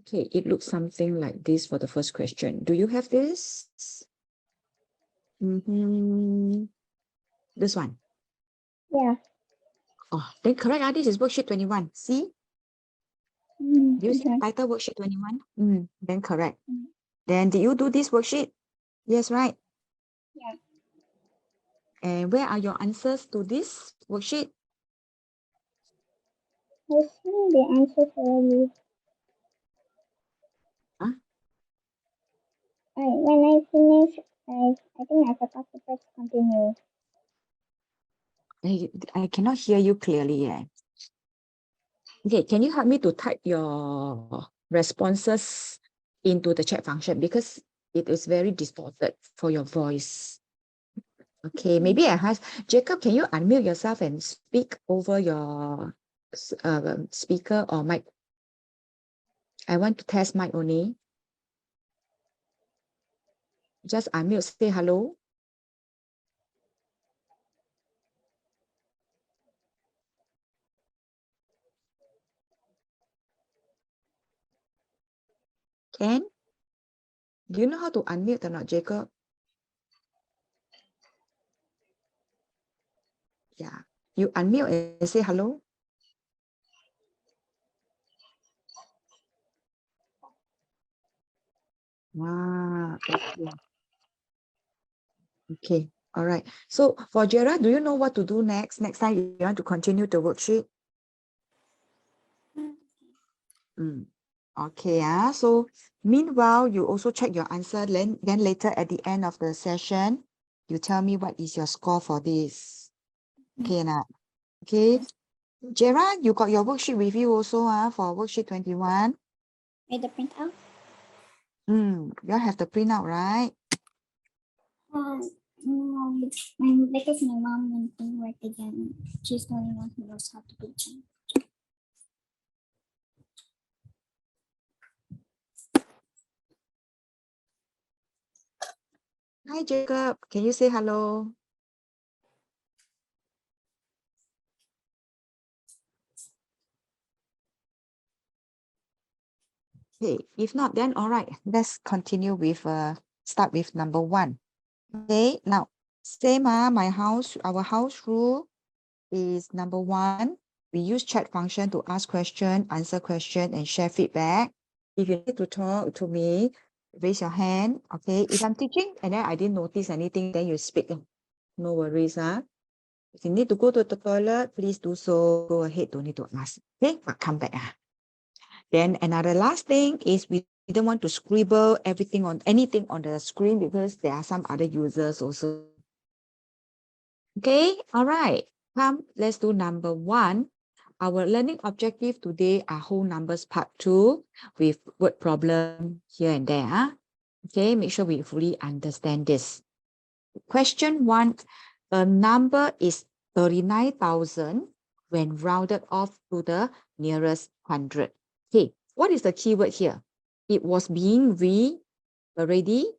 Okay, it looks something like this for the first question. Do you have this? This one. Yeah. Oh, then correct. This is worksheet 21. See? Mm, Do you see the okay. title worksheet 21? Then correct. Mm. Then did you do this worksheet? Yes, right? Yeah. And where are your answers to this worksheet? I see the answer for you. Huh? When I finish, I think I forgot to press continue. I cannot hear you clearly. Okay, can you help me to type your responses into the chat function because it is very distorted for your voice. Okay, maybe I ask Jacob, can you unmute yourself and speak over your speaker or mic? I want to test mic only. Just unmute, say hello. Can? Do you know how to unmute or not, Jacob? Yeah. You unmute and say hello. Wow. Okay. Okay. All right. So for Gerard, do you know what to do next? Next time you want to continue the worksheet? Okay. So meanwhile, you also check your answer. Then later at the end of the session, you tell me what is your score for this. Okay. Okay. Gerard, you got your worksheet with you also for worksheet 21. Made the printout? You have the printout, right? No, because my mom went to work again. She's the only one who knows how to teach me. Hi, Jacob. Can you say hello? Okay, if not, then all right, let's continue with start with number 1. Okay, now same my house, our house rule is number 1. We use chat function to ask question, answer question, and share feedback. If you need to talk to me, raise your hand. Okay, if I'm teaching and then I didn't notice anything, then you speak. No worries. If you need to go to the toilet, please do so. Go ahead, don't need to ask. Okay, but come back. Then another last thing is we don't want to scribble anything on the screen because there are some other users also. Okay, all right. Come, let's do number 1. Our learning objective today are whole numbers part 2 with word problem here and there. Okay, make sure we fully understand this. Question 1, a number is 39,000 when rounded off to the nearest 100. Okay, what is the keyword here? It was being already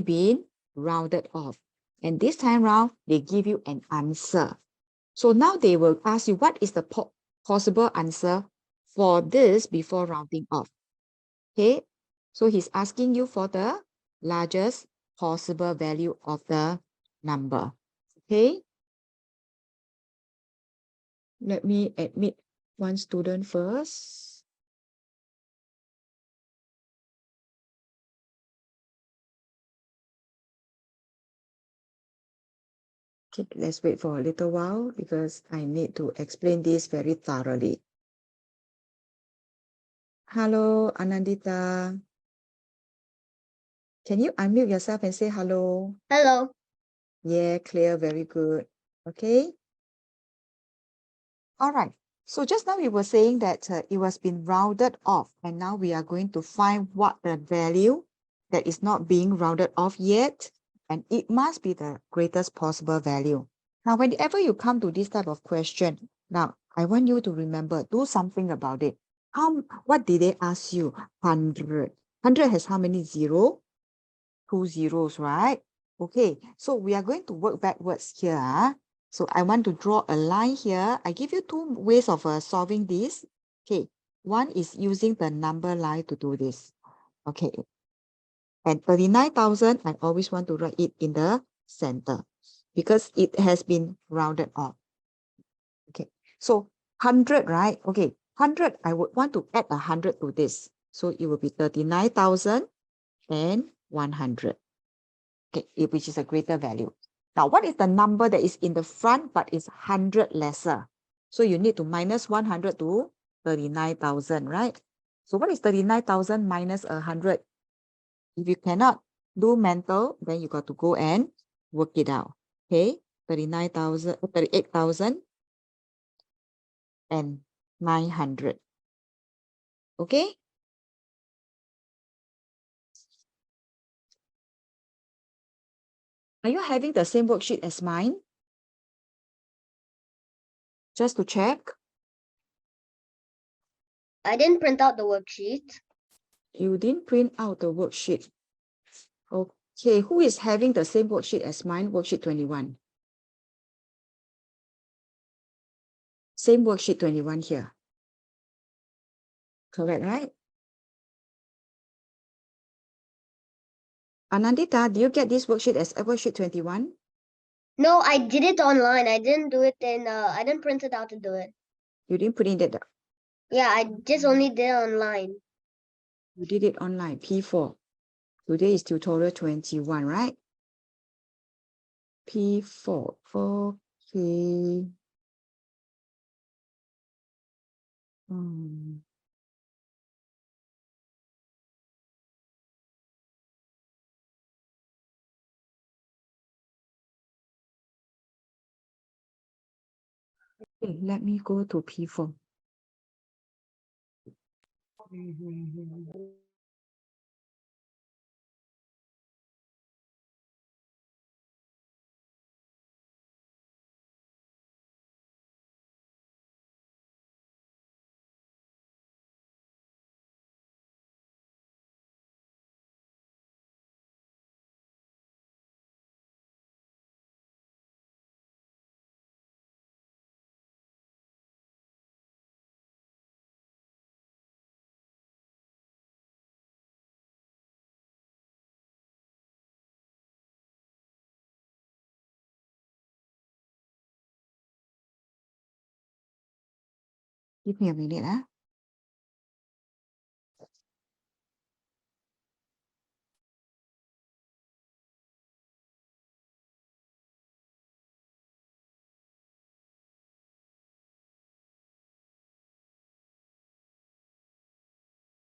been rounded off. And this time round, they give you an answer. So now they will ask you, what is the possible answer for this before rounding off? Okay, so he's asking you for the largest possible value of the number. Okay, let me admit one student first. Okay, let's wait for a little while because I need to explain this very thoroughly. Hello, Anandita. Can you unmute yourself and say hello? Hello. Yeah, clear, very good. Okay. All right. So just now we were saying that it was been rounded off, and now we are going to find what the value that is not being rounded off yet, and it must be the greatest possible value. Now, whenever you come to this type of question, now I want you to remember, do something about it. What did they ask you? 100. 100 has how many zeros? 2 zeros, right? Okay, so we are going to work backwards here. So I want to draw a line here. I give you 2 ways of solving this. Okay, One is using the number line to do this. Okay. And 39,000, I always want to write it in the center because it has been rounded off. Okay. So 100, right? Okay. 100, I would want to add 100 to this. So it will be 39,100. Okay, which is a greater value. Now, what is the number that is in the front but is 100 lesser? So you need to minus 100 to 39,000, right? So what is 39,000 minus 100? If you cannot do mental, then you got to go and work it out. Okay, 38,900. Okay. Are you having the same worksheet as mine? Just to check. I didn't print out the worksheet. You didn't print out the worksheet. Okay, who is having the same worksheet as mine, worksheet 21? Same worksheet 21 here. Correct, right? Anandita, do you get this worksheet as worksheet 21? No, I did it online. I didn't do it in, I didn't print it out to do it. You didn't put in that. Yeah, I just only did it online. You did it online, P4. Today is tutorial 21, right? P4, okay. Okay, let me go to P4. Give me a minute, huh?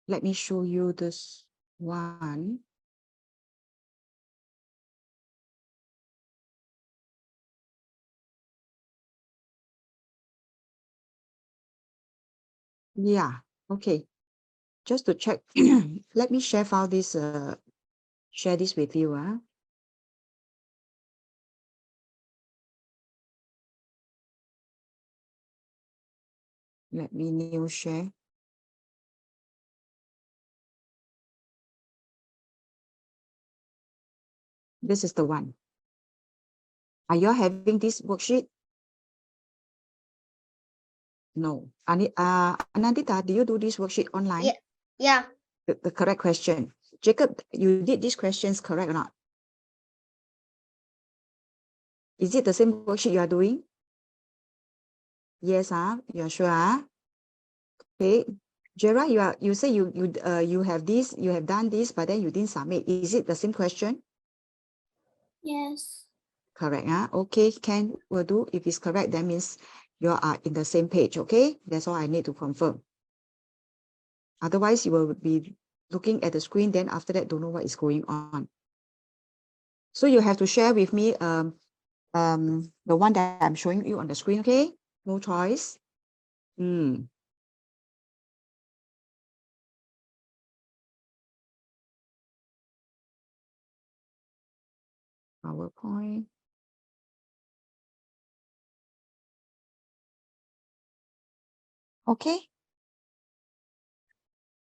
Let me show you this one. Yeah, okay. Just to check, let me share file this, share this with you. Let me new share. This is the one. Are you having this worksheet? No. Anandita, do you do this worksheet online? Yeah. Yeah. The correct question. Jacob, you did these questions correct or not? Is it the same worksheet you are doing? Yes, you're sure? Okay. Jera, you say you have this, you have done this, but then you didn't submit. Is it the same question? Yes. Correct, okay, Ken will do. If it's correct, that means you are in the same page, okay? That's all I need to confirm. Otherwise, you will be looking at the screen, then after that, don't know what is going on. So you have to share with me the one that I'm showing you on the screen, okay? No choice. PowerPoint. Okay.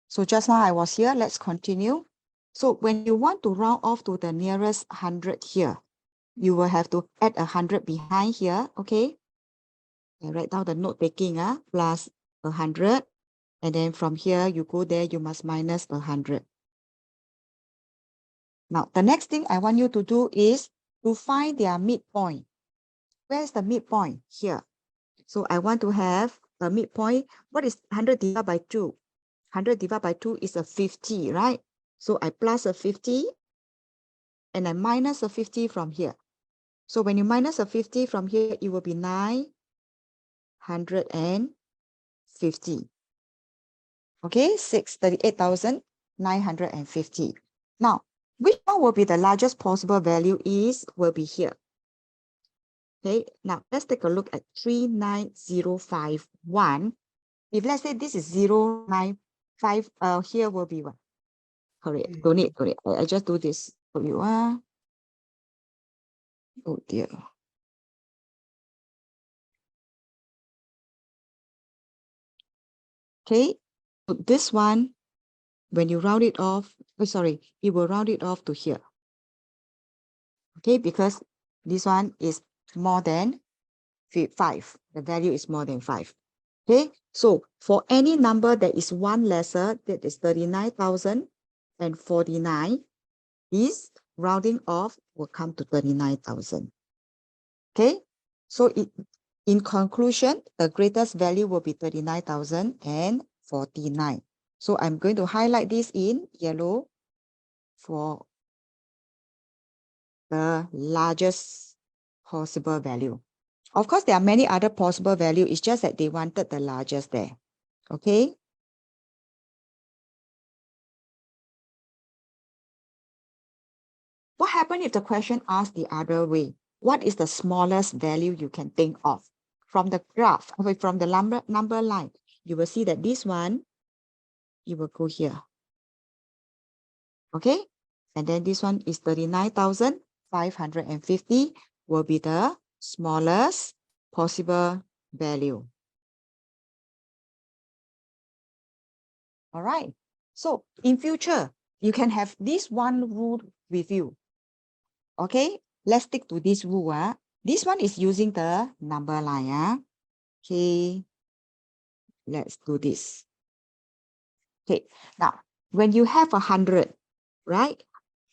So just now I was here, let's continue. So when you want to round off to the nearest 100 here, you will have to add 100 behind here, okay? I write down the note taking, plus 100. And then from here, you go there, you must minus 100. Now, the next thing I want you to do is to find their midpoint. Where's the midpoint? Here. So I want to have a midpoint. What is 100 divided by 2? 100 divided by 2 is a 50, right? So I plus a 50 and I minus a 50 from here. So when you minus a 50 from here, it will be 950. Okay, 638,950. Now, which one will be the largest possible value will be here. Okay, now let's take a look at 39051. If let's say this is 095, here will be what? Correct. Don't need. I just do this for you. Oh dear. Okay, so this one, when you round it off, you will round it off to here. Okay, because this one is more than 5. The value is more than 5. Okay, so for any number that is one lesser, that is 39,049, this rounding off will come to 39,000. Okay, so in conclusion, the greatest value will be 39,049. So I'm going to highlight this in yellow for the largest possible value. Of course, there are many other possible values. It's just that they wanted the largest there. Okay. What happens if the question asks the other way? What is the smallest value you can think of? From the graph, from the number line, you will see that this one, it will go here. Okay. And then this one is 39,550 will be the smallest possible value. All right. So in future, you can have this one rule with you. Okay. Let's stick to this rule. This one is using the number line. Okay. Let's do this. Okay. Now, when you have 100, right?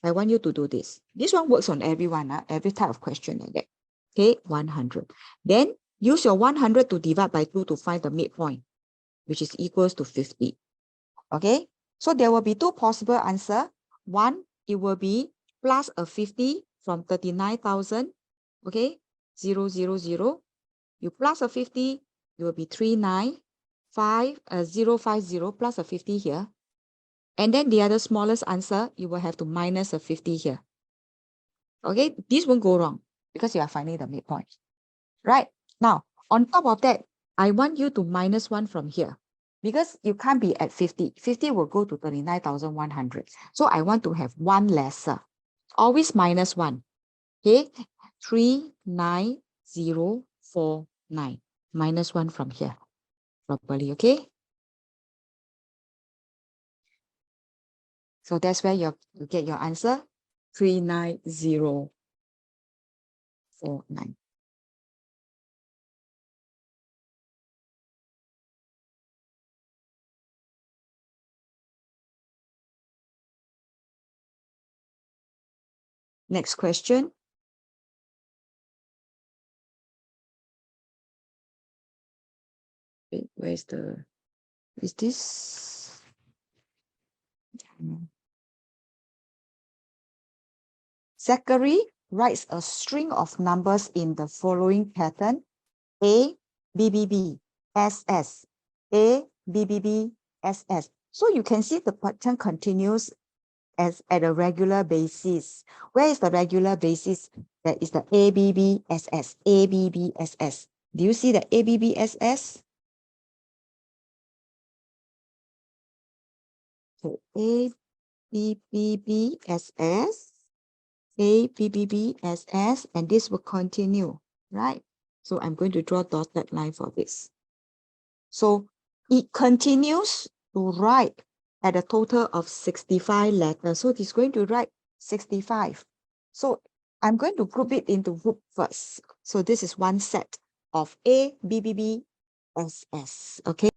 I want you to do this. This one works on everyone, every type of question like that. Okay, 100. Then use your 100 to divide by 2 to find the midpoint, which is equals to 50. Okay, so there will be two possible answers. One, it will be plus a 50 from 39,000. Okay, 0, 0, 0. You plus a 50, it will be 050 plus a 50 here. And then the other smallest answer, you will have to minus a 50 here. Okay, this won't go wrong because you are finding the midpoint. Right, now, on top of that, I want you to minus 1 from here because you can't be at 50. 50 will go to 39,100. So I want to have one lesser. Always minus 1. Okay, 39049. Minus 1 from here properly, okay? So that's where you get your answer, 39049. Next question. Wait, is this? Zachary writes a string of numbers in the following pattern: A, B, B, B, S, S, A, B, B, B, S, S. So you can see the pattern continues at a regular basis. Where is the regular basis? That is the A, B, B, S, S, A, B, B, S, S. Do you see the A, B, B, S, S? So A, B, B, B, S, S. A, B, B, B, S, S, and this will continue, right? So I'm going to draw dotted line for this. So it continues to write at a total of 65 letters. So it's going to write 65. So I'm going to group it into group first. So this is one set of A, B, B, B, S, S, okay?